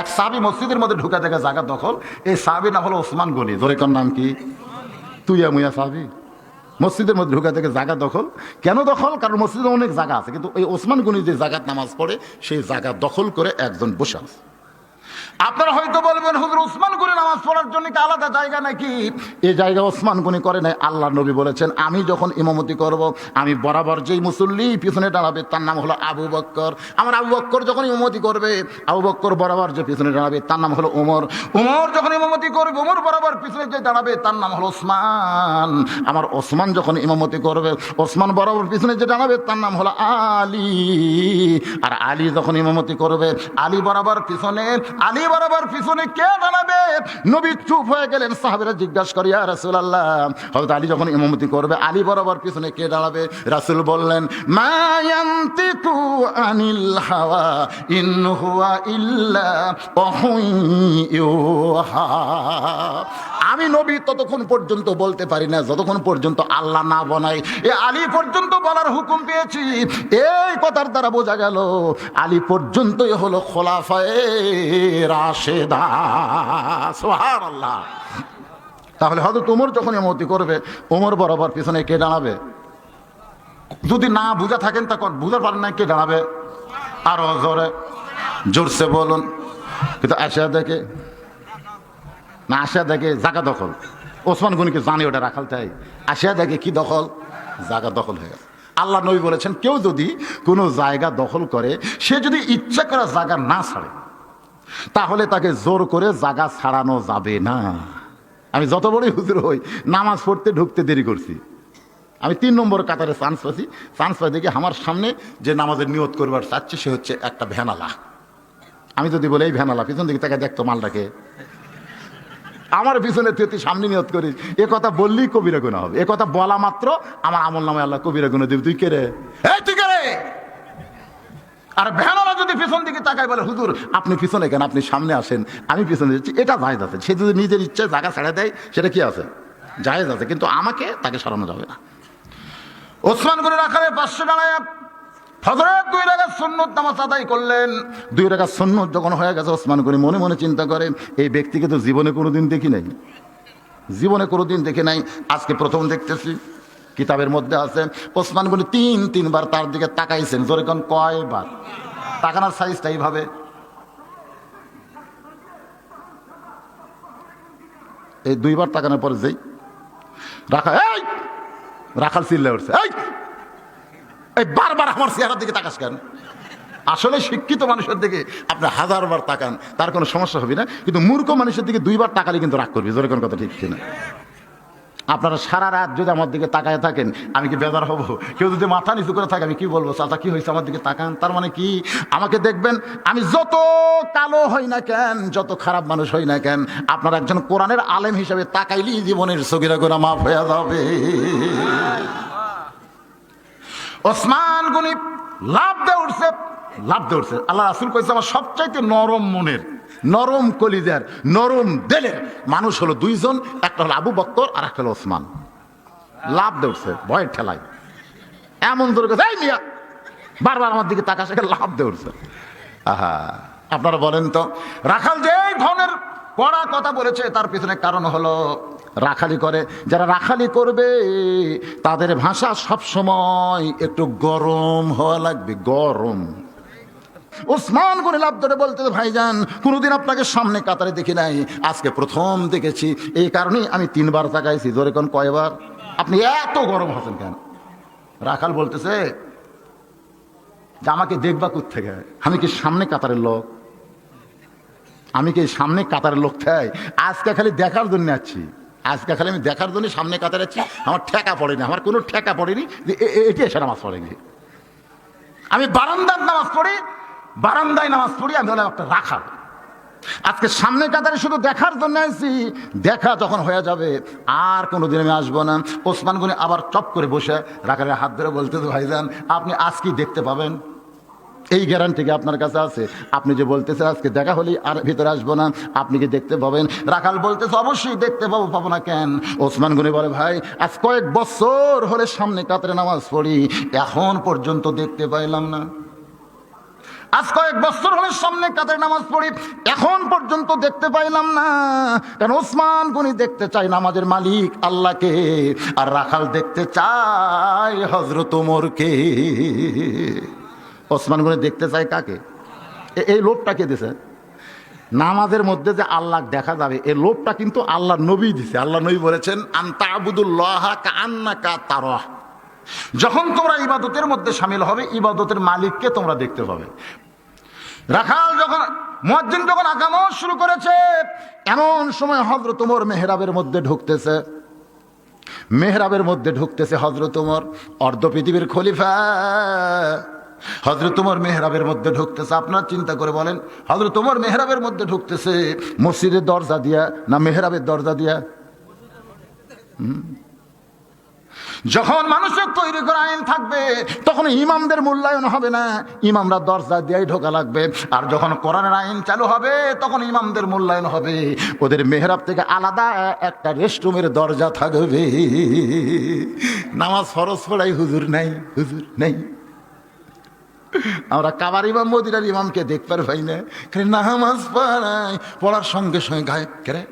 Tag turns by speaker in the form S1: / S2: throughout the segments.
S1: এক সাহাবী মসজিদের মধ্যে ঢুকে থেকে জায়গা দখল। এই সাহাবীর নাম হলো ওসমান গনি। জোরে কোন নাম কি? তুইয়া মুইয়া সাহাবী। মসজিদের মধ্যে ঢুকে থেকে জায়গা দখল। কেন দখল? কারণ মসজিদে অনেক জায়গা আছে, কিন্তু এই ওসমান গনি যে জায়গাত নামাজ পড়ে সেই জায়গা দখল করে একজন বসে আছে। আপনারা হয়তো বলবেন, হুজুর ওসমান গনি নামাজ পড়ার জন্য কি আলাদা জায়গা নাকি? এই জায়গা ওসমান গনি করে নাই। আল্লাহ নবী বলেছেন, আমি যখন ইমামতি করব, আমি বরাবর যেই মুসল্লি পিছনে দাঁড়াবে তার নাম হলো আবু বক্কর। আমার আবু বক্কর যখন ইমামতি করবে, আবু বক্কর বরাবর যে পিছনে দাঁড়াবে তার নাম হলো ওমর। ওমর যখন ইমামতি করবে, ওমর বরাবর পিছনে যে দাঁড়াবে তার নাম হলো ওসমান। আমার ওসমান যখন ইমামতি করবে, ওসমান বরাবর পিছনে যে দাঁড়াবে তার নাম হলো আলী। আর আলী যখন ইমামতি করবে, আলী বরাবর পিছনে, আলী বরাবর পিছনে কে দাঁড়াবে? নবী চুপ হয়ে গেলেন। সাহাবীরা জিজ্ঞাসা করে, ইয়া রাসূলুল্লাহ, হযরত আলী যখন ইমামতি করবে, আলী বরাবর পিছনে কে দাঁড়াবে? রাসূল বললেন, মা ইয়ানতিকু আনিল হাওয়া ইন হুয়া ইল্লা ওয়াহুন ইউহা। আমি নবী ততক্ষণ পর্যন্ত বলতে পারি না যতক্ষণ পর্যন্ত আল্লাহ না বানায়। এ আলী পর্যন্ত বলার হুকুম পেয়েছি। এই কথার দ্বারা বোঝা গেল আলী পর্যন্তই হলো খোলাফায়ে রাশেদা। সুবহানাল্লাহ। তাহলে হযরত ওমর যখন ইমামতি করবে, ওমর বরাবর পিছনে কে দাঁড়াবে? যদি না বুঝা থাকেন তখন বুঝতে পারেন না কে দাঁড়াবে, আরো জোরে জোরসে বলুন। কিন্তু আসিয়া দেখে না, আসিয়া দেখে জায়গা দখল। ওসমান গনিকে জানি ওটা রাখাল তাই। আসিয়া দেখে কি দখল? জায়গা দখল হয়ে গেছে। আল্লাহ নবী বলেছেন, কেউ যদি কোনো জায়গা দখল করে, সে যদি ইচ্ছা করা জায়গা না ছাড়ে, তাহলে তাকে জোর করে জায়গা ছাড়ানো যাবে না। আমি যত বড়ই হুজুর হই, নামাজ পড়তে ঢুকতে দেরি করছি। আমি 3 নম্বর কাতারে চান্স পাচ্ছি। চান্স পাই দেখি আমার সামনে যে নামাজের নিয়ত করবার চাচ্ছে সে হচ্ছে একটা ভ্যানালা। আমি যদি বলি এই ভ্যানালা, পিছন দিকে তাকে দেখতো মালটাকে, আমার পিছনে তুই সামনে নিয়ত করিস, এ কথা বললেই কবিরা গুনাহ হবে। এ কথা বলা মাত্র আমার আমল নামে আল্লাহ কবিরা গুনাহ দেবে। তুই কে রে? এই তুই কে রে? আর ভ্যানালা যদি পিছন দিকে তাকায় বলে, হুজুর আপনি পিছনে কেন, আপনি সামনে আসেন, আমি পিছনে যাচ্ছি, এটা জায়েজ আছে। সে যদি নিজের ইচ্ছায় জায়গা ছেড়ে দেয়, সেটা কি আছে? জায়েজ আছে। কিন্তু আমাকে তাকে সরানো যাবে না। ওসমান গনি রাখালে 500 দাঁড়ায় ফজরের 2 রাকাত সুন্নত নামাজ আদায় করলেন। 2 রাকাত সুন্নত যখন হয়ে গেছে, ওসমান গনি মনে মনে চিন্তা করে, এই ব্যক্তিকে তো জীবনে কোনোদিন দেখি নাই, জীবনে কোনোদিন দেখি নাই, আজকে প্রথম দেখতেছি। কিতাবের মধ্যে আছে ওসমান গনি 3 বার তার দিকে তাকাইছেন। জোরে কোন কয়বার? তাকানোর সাইজটা এইভাবে, এই 2 বার তাকানোর পরে যেই রাখাল চিল্লে উঠছে, এই বারবার আমার চেহারার দিকে তাকাস কেন? আসলে শিক্ষিত মানুষের দিকে আপনি 1000 বার তাকান, তার কোনো সমস্যা হবে না। কিন্তু মূর্খ মানুষের দিকে 2 বার তাকালে কিন্তু রাগ করবি। জোরে কোন কথা ঠিক কিনা? আপনারা সারা রাত যদি আমার দিকে তাকায় থাকেন, আমি কি বেজার হব? কেউ যদি মাথা নিচু করে থাকে, আমি কি বলবো, চাচা কি হয়েছে, আমার দিকে তাকান। তার মানে কি? আমাকে দেখবেন, আমি যত কালো হই না কেন, যত খারাপ মানুষ হই না কেন, আপনার একজন কোরআনের আলেম হিসেবে তাকাইলেই জীবনের সগীরা গুনাহ মাফ হয়ে যাবে। ওসমান গনি লাফ দিয়ে উঠছে, লাফ দিয়ে উঠছে। আল্লাহ রাসূল কইছে, আমার সবচাইতে নরম মনের, নরম কলিজার, নরম দিলের মানুষ হলো 2 জন, একটা হলো আবু বকর আর একটা হলো ওসমান। লাফ দিয়ে উঠছে ভয়ের ঠেলায়, এমন জোরে কথা, এই মিয়া বারবার আমার দিকে তাকাস, লাফ দিয়ে উঠছে। আহা, আপনারা বলেন তো, রাখাল যে ধরনের কড়া কথা বলেছে তার পিছনে কারণ হলো রাখালি করে। যারা রাখালি করবে তাদের ভাষা সব সময় একটু গরম হওয়া লাগবে, গরম। ওসমান গনি লাফ ধরে বলতে, ভাইজান কোনোদিন আপনাকে সামনে কাতারে দেখি নাই, আজকে প্রথম দেখেছি, এই কারণেই আমি 3 বার তাকাইছি। ধরে কোন কয়বার? আপনি এত গরম হচ্ছেন কেন? রাখাল বলতেছে যে আমাকে দেখবা কোত্থেকে? আমি কি সামনে কাতারের লোক? আমি কি সামনে কাতারের লোক চাই? আজকে খালি দেখার জন্য আছি, আজকে খালি আমি দেখার জন্য সামনে কাতারে আছি। আমার ঠেকা পড়েনি, আমার কোনো ঠেকা পড়েনি যে এটি এসে নামাজ পড়েনি। আমি বারান্দার নামাজ পড়ি, বারান্দায় নামাজ পড়ি, আমি হলাম একটা রাখাল। আজকে সামনে কাতারে শুধু দেখার জন্য আসছি, দেখা যখন হয়ে যাবে আর কোনোদিন আমি আসবো না। ওসমান গনি আবার চপ করে বসে রাখালের হাত ধরে বলতে, ভাইজান আপনি আজকেই দেখতে পাবেন, এই গ্যারান্টি কি আপনার কাছে আছে? আপনি যে বলতেছেন আজকে দেখা হলেই আর ভিতরে আসবো না, আপনি কি দেখতে পাবেন? রাখাল বলতেছে, অবশ্যই দেখতে পাবো, পাবো না কেন? ওসমান গনি বলে, ভাই আজ কয়েক বছর হলে সামনে কাতারে নামাজ পড়ি, এখন পর্যন্ত দেখতে পাইলাম না। আজ কয়েক বছর হলে সামনে কাতারে নামাজ পড়ি, এখন পর্যন্ত দেখতে পাইলাম না। কারণ ওসমান গনি দেখতে চায় নামাজের মালিক আল্লাহকে, আর রাখাল দেখতে চায় হযরত ওমরকে। ওসমান গনি দেখতে চায় কাকে? এই লোভটা কে দিছে? নামাজের মধ্যে যে আল্লাহ দেখা যাবে, এই লোভটা কিন্তু আল্লাহ নবী দিছে। আল্লাহ নবী বলেছেন, আনতা আবুদুল্লাহ কাআন্নাকা তারাহ। যখন তোমরা ইবাদতের মধ্যে শামিল হবে, ইবাদতের মালিককে তোমরা দেখতে পাবে। রাখাল যখন, মুয়াজ্জিন যখন আকামত শুরু করেছে, এমন সময় হযরত ওমর মেহরাবের মধ্যে ঢুকতেছে। মেহরাবের মধ্যে ঢুকতেছে হযরত ওমর, অর্ধ পৃথিবীর খলিফা। হযরত ওমর মেহরাবের মধ্যে ঢুকতেছে। আপনারা চিন্তা করে বলেন, হযরত ওমর মেহরাবের মধ্যে ঢুকতেছে মসজিদের দরজা দিয়া না মেহরাবের দরজা দিয়া? যখন মানুষের তৈরি করা আইন থাকবে, তখন ইমামদের মূল্যায়ন হবে না, ইমামরা দরজা দিয়েই ঢোকা লাগবে। আর যখন কোরআনের আইন চালু হবে, তখন ইমামদের মূল্যায়ন হবে। ওদের মেহরাব থেকে আলাদা একটা রেস্টরুমের দরজা থাকবে। নামাজ ফরজ পড়াই, হুজুর নাই, হুজুর নাই। আমরা কাবার ইমাম মদিনার ইমামকে দেখবার পাই না, নামাজ পড়াই, পড়ার সঙ্গে সঙ্গে গায়েব করে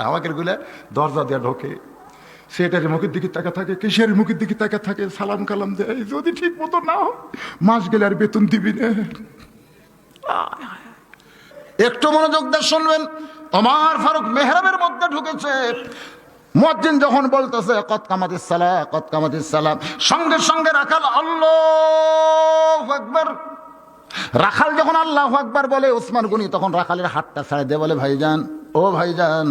S1: আমাকে গুলা দরজা দিয়ে ঢোকে। সেটার মুখের দিকে তাকা থাকে, কিসের মুখের দিকে তাকা থাকে, সালাম কালাম দেয়। যদি ঠিক মতো না হয়, মাস গেলে আর বেতন দিবি না। একটু মনোযোগ দিয়ে শুনবেন। ওমর ফারুক মেহরাবের মধ্যে ঢুকেছে। মুয়াজ্জিন যখন বলতেছে কদ কামাতিস সালাহ, কদ কামাতিস সালাম, সঙ্গে সঙ্গে রাখাল আল্লাহু আকবার। রাখাল যখন আল্লাহু আকবার বলে, ওসমান গনি তখন রাখালের হাতটা ছাড়ে দিয়ে বলে, ভাইজান, ও ভাইজান,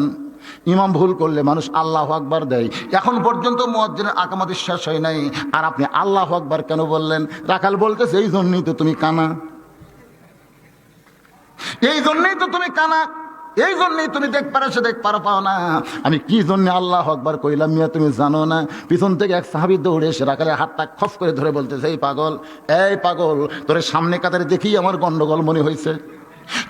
S1: ইমাম ভুল করলে মানুষ আল্লাহু আকবার দেয়। এখন পর্যন্ত মুয়াজ্জিনের আকামতের শেষ হয় নাই, আর আপনি আল্লাহু আকবার কেন বললেন? রাখাল বলতেছে, এই জন্যই তো তুমি কানা, এই জন্যই তো তুমি কানা, এই জন্যই তুমি দেখবার পাও না। আমি কি জন্য আল্লাহু আকবার কইলাম মিয়া, তুমি জানো না? পিছন থেকে এক সাহাবী দৌড়ে এসে রাখালের হাতটা খপ করে ধরে বলতেছে, এই পাগল, এই পাগল, তোর সামনে কাতারে দেখি আমার গন্ডগোল মনে হয়েছে।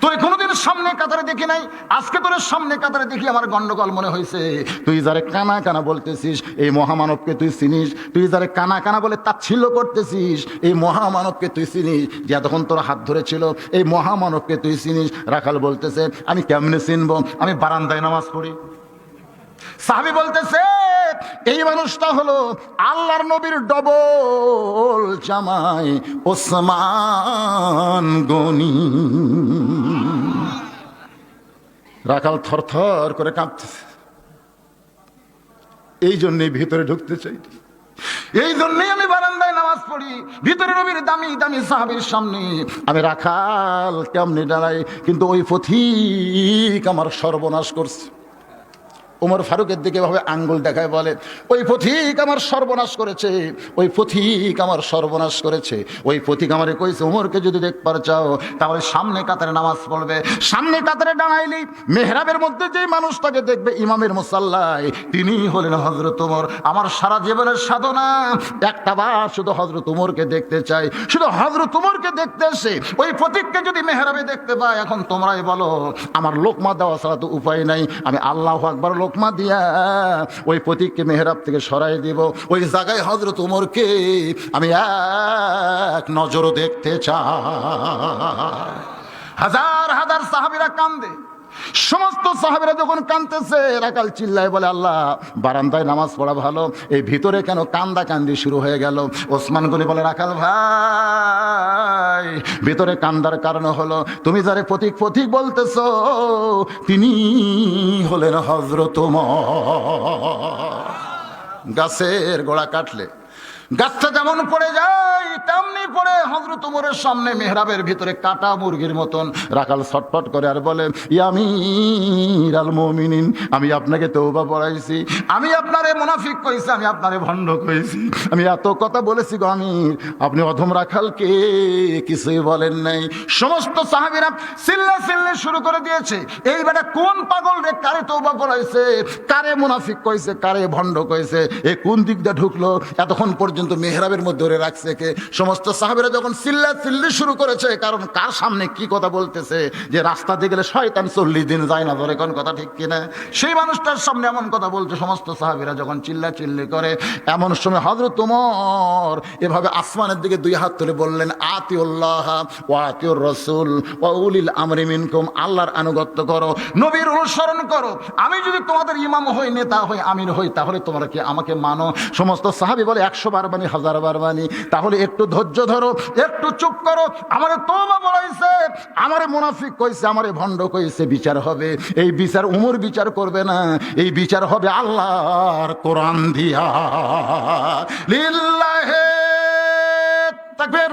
S1: তুই কোনোদিন সামনে কাতারে দেখি নাই, আজকে তোর সামনে কাতারে দেখি আমার গন্ডগোল মনে হয়েছে। তুই যারে কানা কানা বলতেছিস, এই মহামানবকে তুই চিনিস? তুই যারে কানা কানা বলে তাচ্ছিল্য করতেছিস, এই মহামানবকে তুই চিনিস? যে এতক্ষণ তোর হাত ধরেছিল, এই মহামানবকে তুই চিনিস? রাখাল বলতেছে, আমি কেমনে চিনবো? আমি বারান্দায় নামাজ পড়ি। সাহাবী বলতেছে, এই মানুষটা হলো আল্লাহর নবীর ডবল জামাই ওসমান গনি। রাখাল থরথর করে কাঁপতেছে। এই জন্যই ভিতরে ঢুকতে চাই, এই জন্যই আমি বারান্দায় নামাজ পড়ি, ভিতরে নবীর দামি দামি সাহাবীর সামনে আমি রাখাল কেমনে দাঁড়াই। কিন্তু ওই পথিক আমার সর্বনাশ করছে। ওমর ফারুকের দিকে ভাবে আঙ্গুল দেখায়, বলে, ওই পথিক আমার সর্বনাশ করেছে, ওই পথিক আমার সর্বনাশ করেছে। ওই পথিক আমারে কইছে, ওমরকে যদি দেখবার চাও তাহলে সামনে কাতারে নামাজ পড়বে। সামনে কাতারে দাঁড়াইলি মেহরাবের মধ্যে যে মানুষটাকে দেখবে ইমামের মুসাল্লায়, তিনি হলেন হযরত ওমর। আমার সারা জীবনের সাধনা একটা বার শুধু হযরত ওমরকে দেখতে চাই, শুধু হযরত ওমরকে দেখতে এসে ওই পথিককে যদি মেহরাবে দেখতে পাই, এখন তোমরাই বলো, আমার লোকমা দেওয়া ছাড়া তো উপায় নাই। আমি আল্লাহু আকবার লোকমা দিয়া ওই পথিককে মেহরাব থেকে সরাই দিব। ওই জায়গায় হযরত ওমরকে আমি এক নজর দেখতে চাই। হাজার হাজার সাহাবীরা কান্দে। সমস্ত সাহাবীরা যখন কাঁদতেছে, রাখাল চিল্লায় বলে, আল্লাহ, বারান্দায় নামাজ পড়া ভালো, এই ভিতরে কেন কান্দা কান্দি শুরু হয়ে গেল? ওসমান গনি বলে, রাখাল ভাই, ভিতরে কান্দার কারণ হলো তুমি যারে পথিক পথিক বলতেছো, তিনি হলেন হযরত ওমর। গাছের গোড়া কাটলে গাছটা যেমন পড়ে যায়, তেমনি পড়ে হযরত ওমরের সামনে মেহরাবের ভিতরে কাটা মুরগির মতন। রাখাল ছটফট করে আর বলে, ইয়া আমিরাল মুমিনিন, আমি আপনাকে তওবা পড়াইছি, আমি আপনারে মুনাফিক কইছি, আমি আপনারে ভণ্ড কইছি, আমি এত কথা বলেছি গো আমির, আপনি অধম রাখালকে কিছুই বলেন নাই। সমস্ত সাহাবীরা চিল্লা চিল্লি শুরু করে দিয়েছে, এই বেটা কোন পাগল রে, কারে তওবা পড়াইছে, কারে মুনাফিক কইছে, কারে ভণ্ড কইছে, এ কোন দিক দিয়ে ঢুকলো? এতক্ষণ পর্যন্ত পর্যন্ত মেহরাবের মধ্যে ধরে রাখছে কে? সমস্ত সাহাবীরা যখন চিল্লি শুরু করেছে, কারণ কার সামনে কি কথা বলতেছে, যে রাস্তা দিয়ে গেলে শয়তান 40 দিন যায় না, ধরে কোন কথা ঠিক কিনা, সেই মানুষটার সামনে এমন কথা বলছে। সমস্ত সাহাবীরা যখন চিল্লি করে, এমন সময় হযরত ওমর এভাবে আসমানের দিকে 2 হাত তুলে বললেন, আতিউল্লাহ ওয়া আতিউর রাসূল ওয়া উলিল আমরি মিনকুম, আল্লাহর আনুগত্য করো, নবীর অনুসরণ করো। আমি যদি তোমাদের ইমাম হই, নেতা হই, আমির হই, তাহলে তোমরা কি আমাকে মানো? সমস্ত সাহাবী বলে 100 বার মানি, 1000 বার মানি। তাহলে একটু ধৈর্য ধরো, একটু চুপ করো। আমারে তওবা বলাইছে, আমারে মুনাফিক কইছে, আমারে ভণ্ড কইছে, বিচার হবে। এই বিচার উমর বিচার করবে না, এই বিচার হবে আল্লাহর কোরআন দিয়া। লিল্লাহি তাকবীর।